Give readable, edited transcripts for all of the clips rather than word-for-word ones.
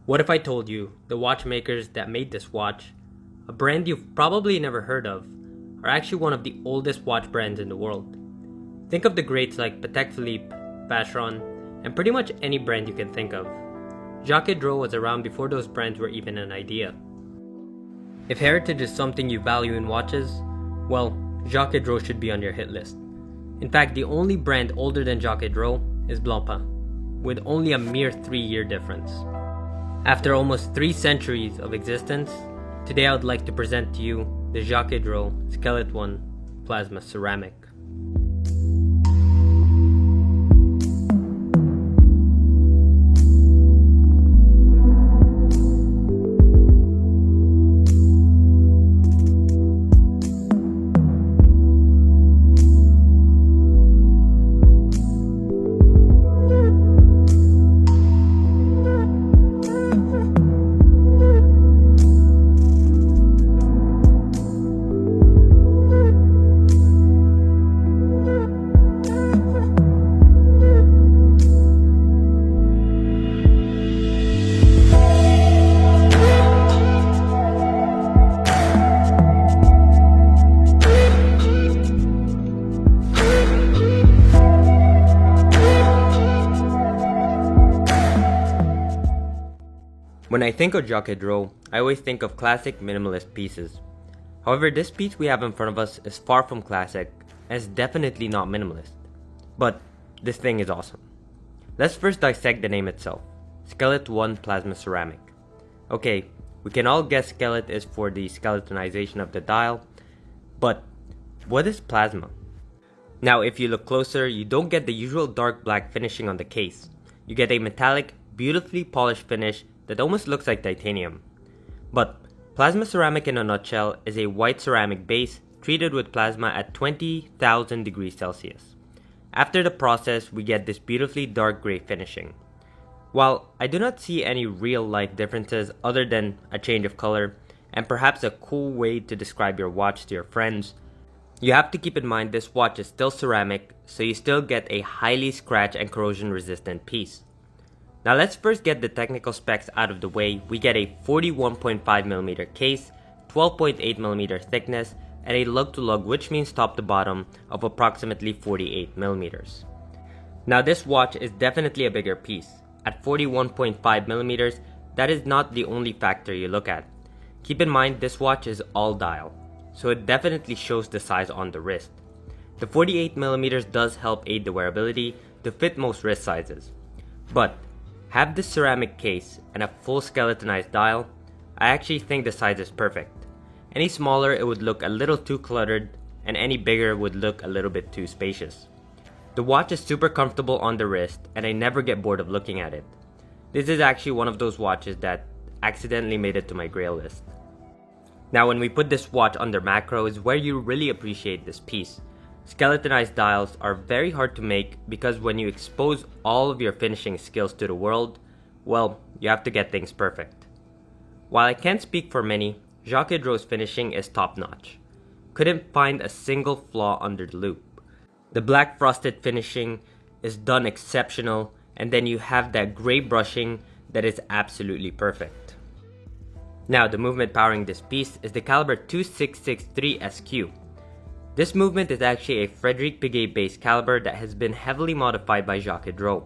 What if I told you the watchmakers that made this watch, a brand you've probably never heard of, are actually one of the oldest watch brands in the world? Think of the greats like Patek Philippe, Vacheron, and pretty much any brand you can think of. Jaques Gevril was around before those brands were even an idea. If heritage is something you value in watches, well, Jaques Gevril should be on your hit list. In fact, the only brand older than Jaques Gevril is Blancpain, with only a mere 3-year difference. After almost 3 centuries of existence, today I would like to present to you the Jaques Gevril Skelet 1 Plasma Ceramic. When I think of Jaques Gevril, I always think of classic minimalist pieces. However, this piece we have in front of us is far from classic and is definitely not minimalist. But this thing is awesome. Let's first dissect the name itself, Skelet 1 Plasma Ceramic. Okay, we can all guess Skelet is for the skeletonization of the dial, but what is plasma? Now if you look closer, you don't get the usual dark black finishing on the case. You get a metallic, beautifully polished finish that almost looks like titanium. But plasma ceramic in a nutshell is a white ceramic base treated with plasma at 20,000 degrees Celsius. After the process, we get this beautifully dark gray finishing. While I do not see any real life differences other than a change of color and perhaps a cool way to describe your watch to your friends, you have to keep in mind this watch is still ceramic, so you still get a highly scratch and corrosion resistant piece. Now let's first get the technical specs out of the way. We get a 41.5mm case, 12.8mm thickness, and a lug-to-lug, which means top to bottom, of approximately 48mm. Now this watch is definitely a bigger piece. At 41.5mm, that is not the only factor you look at. Keep in mind this watch is all dial, so it definitely shows the size on the wrist. The 48mm does help aid the wearability to fit most wrist sizes. But have this ceramic case and a full skeletonized dial, I actually think the size is perfect. Any smaller it would look a little too cluttered, and any bigger would look a little bit too spacious. The watch is super comfortable on the wrist and I never get bored of looking at it. This is actually one of those watches that accidentally made it to my grail list. Now when we put this watch under macro is where you really appreciate this piece. Skeletonized dials are very hard to make because when you expose all of your finishing skills to the world, well, you have to get things perfect. While I can't speak for many, Jaques Gedroz's finishing is top notch. Couldn't find a single flaw under the loupe. The black frosted finishing is done exceptional, and then you have that gray brushing that is absolutely perfect. Now the movement powering this piece is the caliber 2663 SQ. This movement is actually a Frederic Piguet based caliber that has been heavily modified by Jaques Gevril.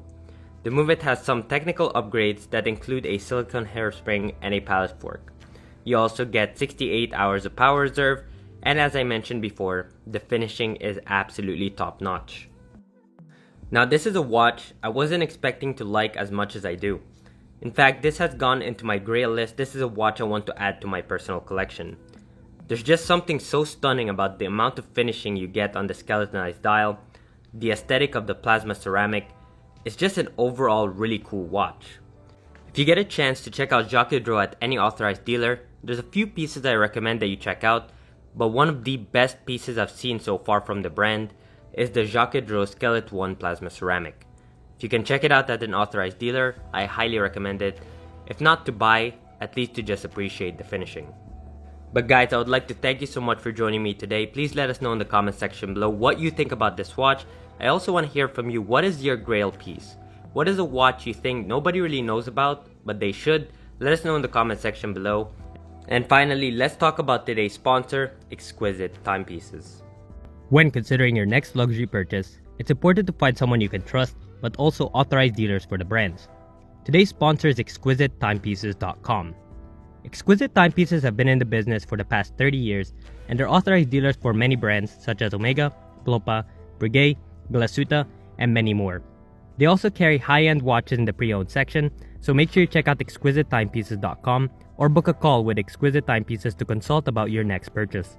The movement has some technical upgrades that include a silicone hairspring and a pallet fork. You also get 68 hours of power reserve, and as I mentioned before, the finishing is absolutely top notch. Now this is a watch I wasn't expecting to like as much as I do. In fact, this has gone into my grail list. This is a watch I want to add to my personal collection. There's just something so stunning about the amount of finishing you get on the skeletonized dial, the aesthetic of the plasma ceramic. It's just an overall really cool watch. If you get a chance to check out Jaques Gevril at any authorized dealer, there's a few pieces I recommend that you check out, but one of the best pieces I've seen so far from the brand is the Jaques Gevril Skelet 1 Plasma Ceramic. If you can check it out at an authorized dealer, I highly recommend it. If not to buy, at least to just appreciate the finishing. But guys, I would like to thank you so much for joining me today. Please let us know in the comment section below what you think about this watch. I also want to hear from you, what is your grail piece? What is a watch you think nobody really knows about, but they should, Let us know in the comment section below. And finally, let's talk about today's sponsor, Exquisite Timepieces. When considering your next luxury purchase, it's important to find someone you can trust, but also authorized dealers for the brands. Today's sponsor is ExquisiteTimepieces.com. Exquisite Timepieces have been in the business for the past 30 years, and they're authorized dealers for many brands such as Omega, Plopa, Breguet, Glasuta, and many more. They also carry high-end watches in the pre-owned section, so make sure you check out ExquisiteTimepieces.com or book a call with Exquisite Timepieces to consult about your next purchase.